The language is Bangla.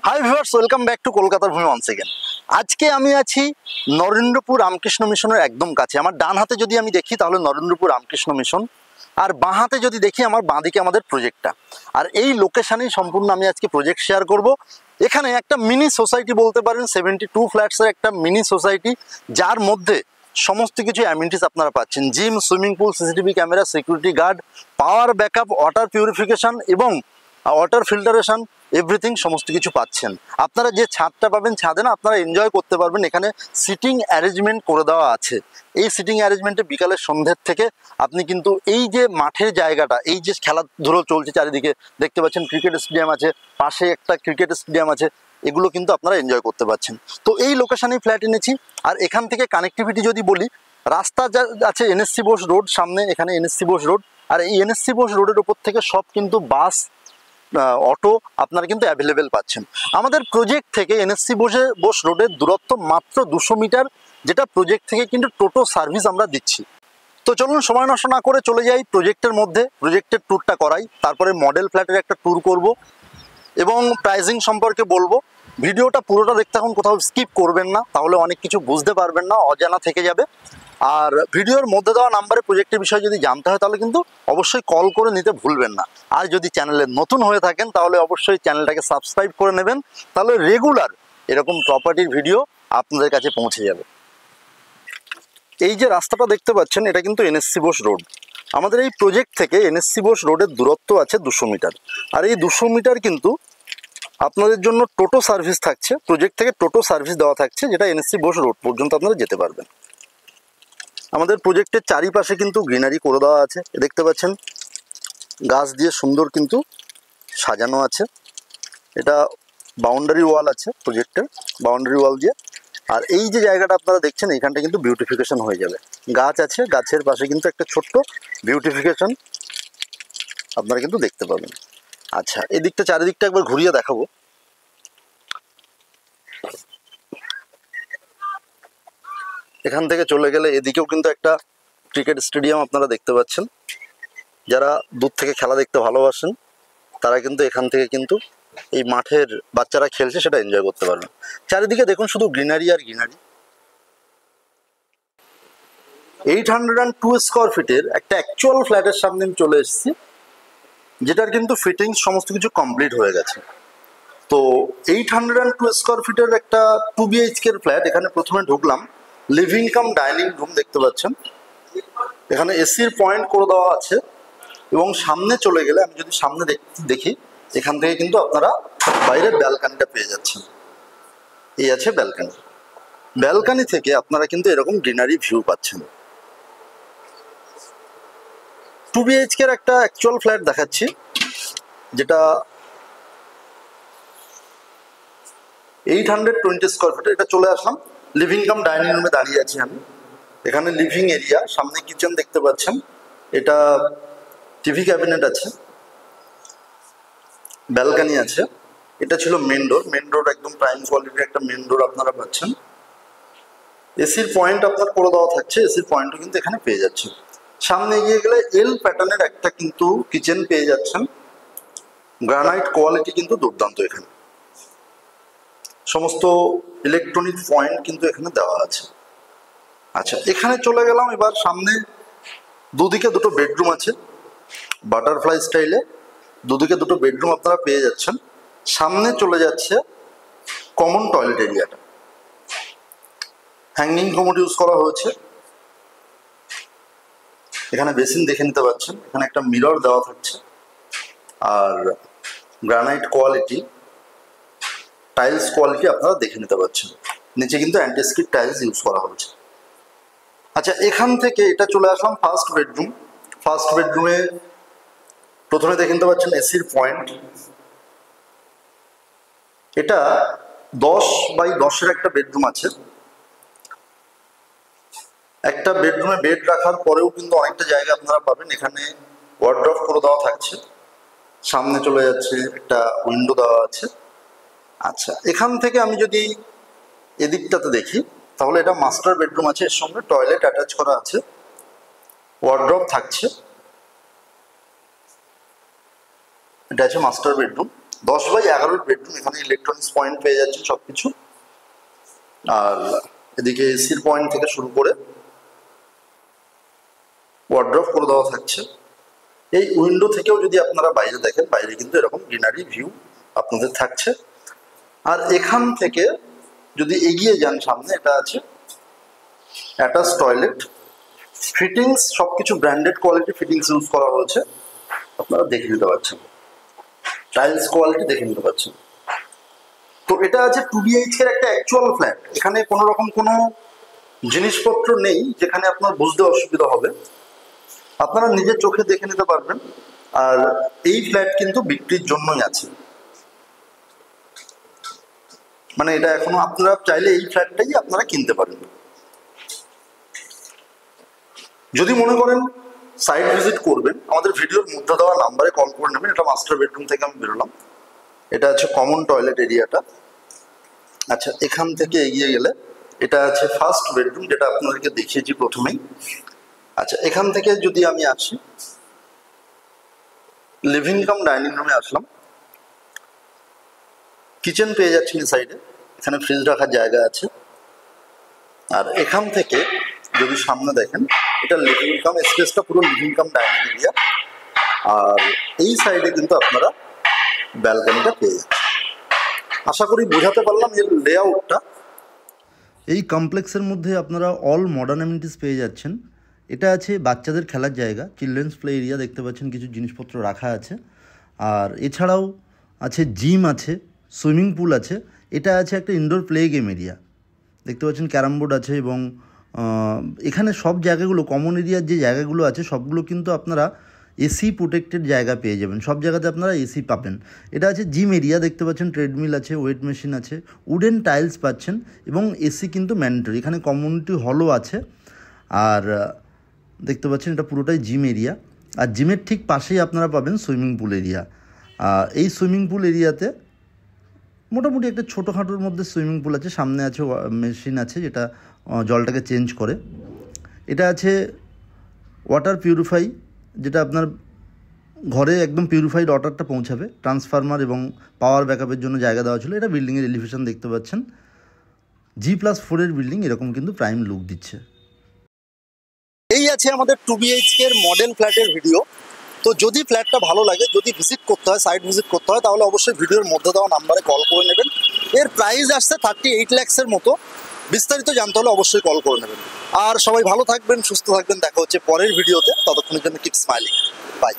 Hi viewers, welcome back to কলকাতার ভূমি ওয়ান্স এগেন। আজকে আমি আছি নরেন্দ্রপুর রামকৃষ্ণ মিশনের একদম কাছে। আমার ডান হাতে যদি আমি দেখি তাহলে নরেন্দ্রপুর রামকৃষ্ণ মিশন, আর বাঁ হাতে যদি দেখি আমার বাঁ দিকে আমাদের প্রজেক্টটা। আর এই লোকেশানেই সম্পূর্ণ আমি আজকে প্রজেক্ট শেয়ার করব। এখানে একটা মিনি সোসাইটি বলতে পারেন, 72 ফ্ল্যাটসের একটা মিনি সোসাইটি, যার মধ্যে সমস্ত কিছু অ্যামিনিটিস আপনারা পাচ্ছেন। Gym, swimming pool, CCTV camera, security guard, power backup, water purification এবং ওয়াটার ফিল্টারেশন, এভরিথিং সমস্ত কিছু পাচ্ছেন। আপনারা যে ছাদটা পাবেন, ছাদে না আপনারা এনজয় করতে পারবেন। এখানে সিটিং অ্যারেঞ্জমেন্ট করে দেওয়া আছে। এই সিটিং অ্যারেঞ্জমেন্টে বিকালের সন্ধ্যের থেকে আপনি কিন্তু এই যে মাঠের জায়গাটা, এই যে খেলাধুলো চলছে চারিদিকে দেখতে পাচ্ছেন, ক্রিকেট স্টেডিয়াম আছে, পাশে একটা ক্রিকেট স্টেডিয়াম আছে, এগুলো কিন্তু আপনারা এনজয় করতে পারছেন। তো এই লোকেশানে ফ্ল্যাট এনেছি। আর এখান থেকে কানেক্টিভিটি যদি বলি, রাস্তা যা আছে এনএসসি বোস রোড, সামনে এখানে এনএসসি বোস রোড। আর এই এনএসসি বোস রোডের ওপর থেকে সব কিন্তু বাস, অটো আপনারা কিন্তু অ্যাভেলেবেল পাচ্ছেন। আমাদের প্রজেক্ট থেকে এনএসসি বোস রোডের দূরত্ব মাত্র 200 মিটার, যেটা প্রজেক্ট থেকে কিন্তু টোটো সার্ভিস আমরা দিচ্ছি। তো চলুন সময় নষ্ট না করে চলে যাই প্রজেক্টের মধ্যে, প্রজেক্টের ট্যুরটা করাই, তারপরে মডেল ফ্ল্যাটের একটা ট্যুর করব এবং প্রাইজিং সম্পর্কে বলবো। ভিডিওটা পুরোটা দেখতে থাকুন, কোথাও স্কিপ করবেন না, তাহলে অনেক কিছু বুঝতে পারবেন না, অজানা থেকে যাবে। আর ভিডিওর মধ্যে দেওয়া নাম্বারে প্রজেক্টের বিষয়ে যদি জানতে হয় তাহলে কিন্তু অবশ্যই কল করে নিতে ভুলবেন না। আর যদি চ্যানেলে নতুন হয়ে থাকেন তাহলে অবশ্যই চ্যানেলটাকে সাবস্ক্রাইব করে নেবেন, তাহলে রেগুলার এরকম প্রপার্টির ভিডিও আপনাদের কাছে পৌঁছে যাবে। এই যে রাস্তাটা দেখতে পাচ্ছেন, এটা কিন্তু এনএসসি বোস রোড। আমাদের এই প্রজেক্ট থেকে এনএসসি বোস রোডের দূরত্ব আছে 200 মিটার। আর এই 200 মিটার কিন্তু আপনাদের জন্য টোটো সার্ভিস থাকছে, প্রজেক্ট থেকে টোটো সার্ভিস দেওয়া থাকছে, যেটা এনএসসি বোস রোড পর্যন্ত আপনারা যেতে পারবেন। আমাদের প্রজেক্টের চারিপাশে কিন্তু গ্রিনারি করে দেওয়া আছে, দেখতে পাচ্ছেন গাছ দিয়ে সুন্দর কিন্তু সাজানো আছে। এটা বাউন্ডারি ওয়াল আছে, প্রজেক্টের বাউন্ডারি ওয়াল দিয়ে। আর এই যে জায়গাটা আপনারা দেখছেন, এখানটা কিন্তু বিউটিফিকেশন হয়ে যাবে। গাছ আছে, গাছের পাশে কিন্তু একটা ছোট্ট বিউটিফিকেশন আপনারা কিন্তু দেখতে পাবেন। আচ্ছা, এদিকটা চারিদিকটা একবার ঘুরিয়ে দেখাবো। এখান থেকে চলে গেলে এদিকেও কিন্তু একটা ক্রিকেট স্টেডিয়াম আপনারা দেখতে পাচ্ছেন। যারা দূর থেকে খেলা দেখতে ভালোবাসেন তারা কিন্তু এখান থেকে কিন্তু এই মাঠের বাচ্চারা খেলছে সেটা এনজয় করতে পারবেন। চারিদিকে দেখুন শুধু গ্রিনারি আর গ্রিনারি। 802 স্কোয়ার ফিটের একটা অ্যাকচুয়াল ফ্ল্যাটের সামনে আমি চলে এসেছি, যেটার কিন্তু ফিটিংস সমস্ত কিছু কমপ্লিট হয়ে গেছে। তো 802 স্কোয়ার ফিটের একটা 2 BHK ফ্ল্যাট। এখানে প্রথমে ঢুকলাম, লিভিং কাম ডাইনিং রুম দেখতে পাচ্ছেন। এখানে এসির পয়েন্ট করে দেওয়া আছে এবং সামনে চলে গেলে, আমি যদি সামনে দেখি, এখান থেকে কিন্তু আপনারা বাইরের ব্যালকানিটা পেয়ে যাচ্ছেন। এই আছে ব্যালকানি। ব্যালকানি থেকে আপনারা কিন্তু এরকম গ্রিনারি ভিউ পাচ্ছেন। 2 BHK একটা অ্যাকচুয়াল ফ্ল্যাট দেখাচ্ছি, যেটা 820 স্কোয়ার ফিট। এটা চলে আসলাম, লিভিং কাম ডাইনিং রুমে দাঁড়িয়ে আছি আমি। এখানে লিভিং এরিয়া, সামনে কিচেন দেখতে পাচ্ছেন, এটা টিভি ক্যাবিনেট আছে, ব্যালকানি আছে। এটা ছিল মেন ডোর। মেন ডোর একদম প্রাইম কোয়ালিটির একটা মেন ডোর আপনারা পাচ্ছেন। এসির পয়েন্ট আপনার করে দেওয়া থাকছে, এসির পয়েন্টও কিন্তু এখানে পেয়ে যাচ্ছেন। সামনে এগিয়ে গেলে এল প্যাটার্নের একটা কিন্তু কিচেন পেয়ে যাচ্ছেন। গ্রানাইট কোয়ালিটি কিন্তু দুর্দান্ত। এখানে সমস্ত ইলেকট্রনিক পয়েন্ট কিন্তু এখানে দেওয়া আছে। আচ্ছা, এখানে চলে গেলাম। এবার সামনে দুদিকে দুটো বেডরুম আছে, বাটারফ্লাই স্টাইলে দুদিকে দুটো বেডরুম আপনারা পেয়ে যাচ্ছেন। সামনে চলে যাচ্ছে কমন টয়লেট এরিয়াটা, হ্যাঙ্গিং কমোড ইউজ করা হয়েছে। এখানে বেসিন দেখে নিতে পাচ্ছেন, এখানে একটা মিরর দেওয়া থাকছে। আর গ্রানাইট কোয়ালিটি, টাইলস কোয়ালিটি আপনারা দেখে নিতে পাচ্ছেন। নিচে কিন্তু অ্যান্টিস্কিড টাইলস ইউজ করা হয়েছে। আচ্ছা, এখান থেকে এটা চলে আসলাম ফার্স্ট বেডরুম। ফার্স্ট বেডরুমে প্রথমে দেখে নিতে পাচ্ছেন এসির পয়েন্ট। এটা 10x10 একটা বেডরুম আছে। একটা বেডরুমে বেড রাখার পরেও কিন্তু অনেকটা জায়গা আপনারা পাবেন। এখানে ওয়ার্ড্রপ করে দেওয়া থাকছে, সামনে চলে যাচ্ছে একটা উইন্ডো দেওয়া আছে। আচ্ছা, এখান থেকে আমি যদি এদিকটাতে দেখি তাহলে এটা মাস্টার বেডরুম আছে, এর সঙ্গে টয়লেট অ্যাটাচ করা আছে, ওয়ার্ড্রপ থাকছে। এটা আছে মাস্টার বেডরুম। 10/11 বেডরুম। এখানে ইলেকট্রনিক্স পয়েন্ট পেয়ে যাচ্ছেন সবকিছু। আর এদিকে এসির পয়েন্ট থেকে শুরু করে ওয়ার্ড্রপ করে দেওয়া থাকছে। এই উইন্ডো থেকেও যদি আপনারা বাইরে দেখেন, বাইরে কিন্তু এরকম গ্রিনারি ভিউ আপনাদের থাকছে। আর এখান থেকে যদি এগিয়ে যান সামনে, এটা আছে অ্যাটাচ টয়লেট। ফিটিংস সবকিছু ব্র্যান্ডেড কোয়ালিটি ফিটিংস ইউজ করা হয়েছে, আপনারা দেখে নিতে পারছেন। টাইলস কোয়ালিটি দেখে নিতে পারছেন। তো এটা আছে 2 BHK এর একটা অ্যাকচুয়াল ফ্ল্যাট। এখানে কোনো রকম কোনো জিনিসপত্র নেই যেখানে আপনার বুঝতে অসুবিধা হবে, আপনারা নিজের চোখে দেখে নিতে পারবেন। আর এই ফ্ল্যাট কিন্তু বিক্রির জন্যই আছে, মানে এটা এখনো আপনারা চাইলে এই ফ্ল্যাটটাই আপনারা কিনতে পারেন। যদি মনে করেন সাইট ভিজিট করবেন, আমাদের ভিডিওর মধ্যে দেওয়া নাম্বারে কল করে নেবেন। এটা মাস্টার বেডরুম থেকে আমি বেরোলাম, এটা আছে কমন টয়লেট এরিয়াটা। আচ্ছা, এখান থেকে এগিয়ে গেলে এটা আছে ফার্স্ট বেডরুম, যেটা আপনাদেরকে দেখিয়েছি প্রথমেই। আচ্ছা, এখান থেকে যদি আমি আসি লিভিং কাম ডাইনিং রুমে আসলাম। কিচেন পেয়ে যাচ্ছি এই সাইডে, এখানে ফ্রিজ রাখার জায়গা আছে। আর এখান থেকে যদি সামনে দেখেন, এটা লিভিং কাম স্পেসটা পুরো লিভিং কাম ডাইনিং এরিয়া। আর এই সাইডে কিন্তু আপনারা ব্যালকনিটা পেয়ে যাচ্ছেন। আশা করি বোঝাতে পারলাম এর লেআউটটা। এই কমপ্লেক্সের মধ্যে আপনারা অল মডার্ন অ্যামিনিটিস পেয়ে যাচ্ছেন। এটা আছে বাচ্চাদের খেলার জায়গা, চিলড্রেন্স প্লে এরিয়া, দেখতে পাচ্ছেন কিছু জিনিসপত্র রাখা আছে। আর এছাড়াও আছে জিম আছে, সুইমিং পুল আছে। এটা আছে একটা ইনডোর প্লে গেম এরিয়া, দেখতে পাচ্ছেন ক্যারাম বোর্ড আছে। এবং এখানে সব জায়গাগুলো, কমন এরিয়ার যে জায়গাগুলো আছে সবগুলো কিন্তু আপনারা এসি প্রোটেক্টেড জায়গা পেয়ে যাবেন, সব জায়গাতে আপনারা এসি পাবেন। এটা আছে জিম এরিয়া, দেখতে পাচ্ছেন ট্রেডমিল আছে, ওয়েট মেশিন আছে, উডেন টাইলস পাচ্ছেন এবং এসি কিন্তু ম্যান্ডেটরি। এখানে কমিউনিটি হলও আছে। আর দেখতে পাচ্ছেন এটা পুরোটাই জিম এরিয়া। আর জিমের ঠিক পাশেই আপনারা পাবেন সুইমিং পুল এরিয়া। এই সুইমিং পুল এরিয়াতে মোটামুটি একটা ছোটোখাটোর মধ্যে সুইমিং পুল আছে, সামনে আছে মেশিন আছে যেটা জলটাকে চেঞ্জ করে। এটা আছে ওয়াটার পিউরিফাই, যেটা আপনার ঘরে একদম পিউরিফাইড ওয়াটারটা পৌঁছাবে। ট্রান্সফরমার এবং পাওয়ার ব্যাকআপের জন্য জায়গা দেওয়া ছিল। এটা বিল্ডিংয়ের এলিভেশন দেখতে পাচ্ছেন। G+4 এর বিল্ডিং, এরকম কিন্তু প্রাইম লুক দিচ্ছে। এই আছে আমাদের 2 BHK এর মডেল ফ্ল্যাটের ভিডিও। তো যদি ফ্ল্যাটটা ভালো লাগে, যদি ভিজিট করতে হয়, সাইট ভিজিট করতে হয়, তাহলে অবশ্যই ভিডিওর মধ্যে দেওয়া নাম্বারে কল করে নেবেন। এর প্রাইস আসছে 38 লাখসের মতো। বিস্তারিত জানতে হলে অবশ্যই কল করে নেবেন। আর সবাই ভালো থাকবেন, সুস্থ থাকবেন। দেখা হচ্ছে পরের ভিডিওতে, ততক্ষণের জন্য কিপ স্মাইলিং। বাই।